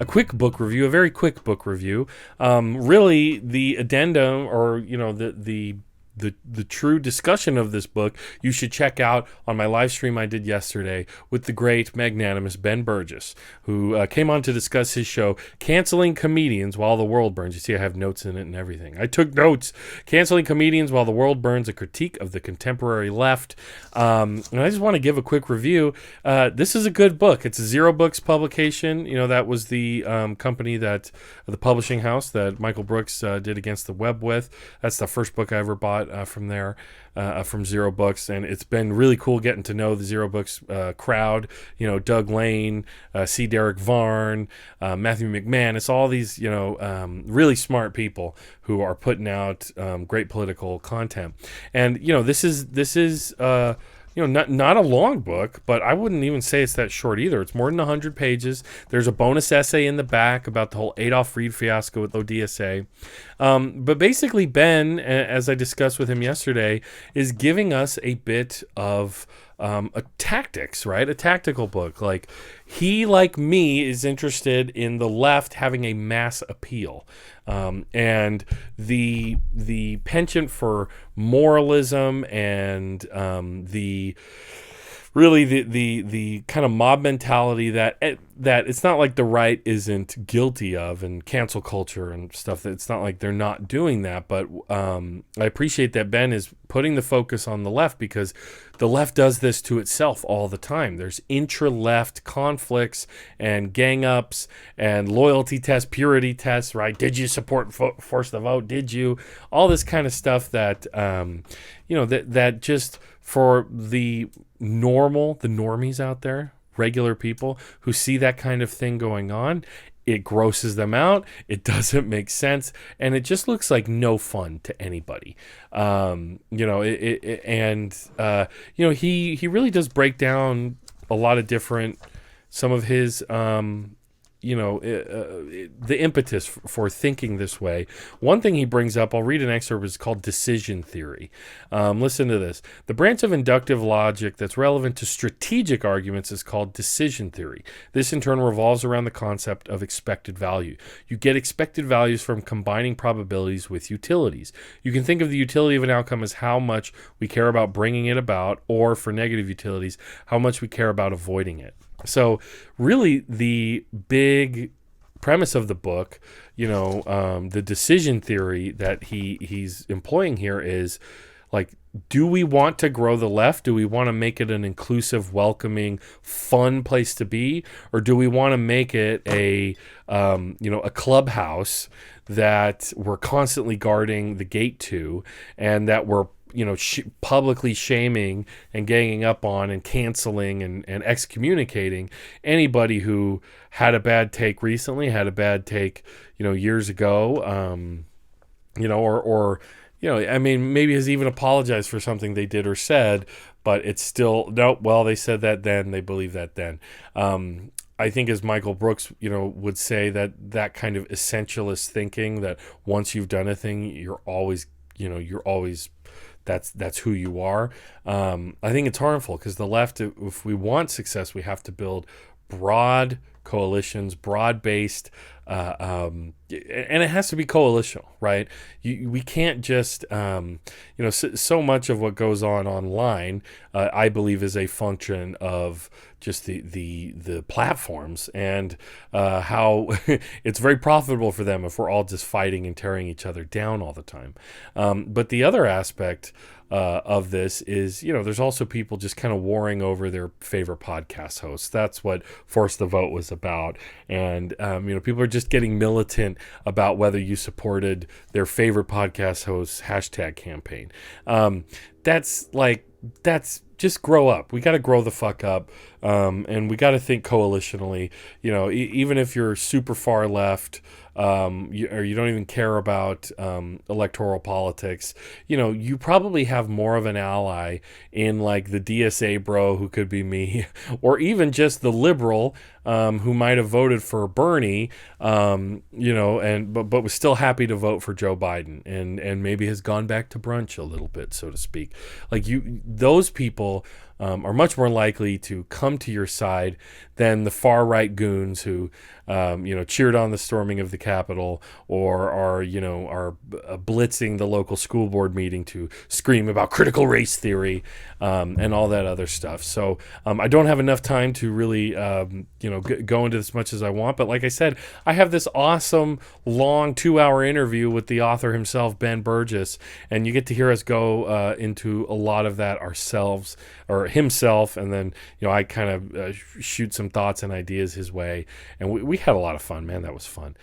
a quick book review, a very quick book review. Really, the addendum, or the true discussion of this book, you should check out on my live stream I did yesterday with the great, magnanimous Ben Burgis, who came on to discuss his show, Canceling Comedians While the World Burns. You see, I have notes in it and everything. I took notes. Canceling Comedians While the World Burns, a critique of the contemporary left. And I just want to give a quick review. This is a good book. It's a Zero Books publication. That was the company the publishing house that Michael Brooks did Against the Web with. That's the first book I ever bought from there, from Zero Books, and it's been really cool getting to know the Zero Books crowd. Doug Lane, C. Derek Varn, Matthew McMahon. It's all these really smart people who are putting out great political content. And this is not a long book, but I wouldn't even say it's that short either. It's more than 100 pages. There's a bonus essay in the back about the whole Adolf Reed fiasco with ODSA. But basically, Ben, as I discussed with him yesterday, is giving us a bit of a tactics, right? A tactical book. Like, he, like me, is interested in the left having a mass appeal. And the penchant for moralism and the kind of mob mentality that it's not like the right isn't guilty of, and cancel culture and stuff. That it's not like they're not doing that, but I appreciate that Ben is putting the focus on the left, because the left does this to itself all the time. There's intra-left conflicts and gang-ups and loyalty tests, purity tests, right? Did you support force the vote? Did you? All this kind of stuff that, that just for the normies out there, regular people who see that kind of thing going on, it grosses them out. It doesn't make sense, and it just looks like no fun to anybody. He really does break down a lot of different, some of his the impetus for thinking this way. One thing he brings up, I'll read an excerpt, is called decision theory. Listen to this. The branch of inductive logic that's relevant to strategic arguments is called decision theory. This in turn revolves around the concept of expected value. You get expected values from combining probabilities with utilities. You can think of the utility of an outcome as how much we care about bringing it about, or for negative utilities, how much we care about avoiding it. So really the big premise of the book, the decision theory that he's employing here is, like, do we want to grow the left? Do we want to make it an inclusive, welcoming, fun place to be? Or do we want to make it a clubhouse that we're constantly guarding the gate to, and that we're publicly shaming and ganging up on and canceling and excommunicating anybody who had a bad take recently, had a bad take, years ago, maybe has even apologized for something they did or said, but it's still, nope, well, they said that then, they believe that then. I think, as Michael Brooks, would say, that kind of essentialist thinking, that once you've done a thing, you're always, that's who you are. I think it's harmful, because the left, if we want success, we have to build broad coalitions, broad-based, and it has to be coalitional, right? We can't just, so much of what goes on online, I believe, is a function of just the platforms, and how it's very profitable for them if we're all just fighting and tearing each other down all the time. But the other aspect of this is, there's also people just kind of warring over their favorite podcast hosts. That's what Force the Vote was about. And, people are just getting militant about whether you supported their favorite podcast host's hashtag campaign. That's just grow up. We got to grow the fuck up. And we got to think coalitionally, even if you're super far left, or you don't even care about electoral politics, you probably have more of an ally in, like, the DSA bro, who could be me, or even just the liberal who might have voted for Bernie, but was still happy to vote for Joe Biden, and maybe has gone back to brunch a little bit, so to speak. Like, those people are much more likely to come to your side than the far right goons who cheered on the storming of the Capitol, or are blitzing the local school board meeting to scream about critical race theory, and all that other stuff. So I don't have enough time to really go into this much as I want. But like I said, I have this awesome long 2-hour interview with the author himself, Ben Burgis, and you get to hear us go into a lot of that ourselves, or himself, and then I kind of shoot some thoughts and ideas his way, and we had a lot of fun, man. That was fun.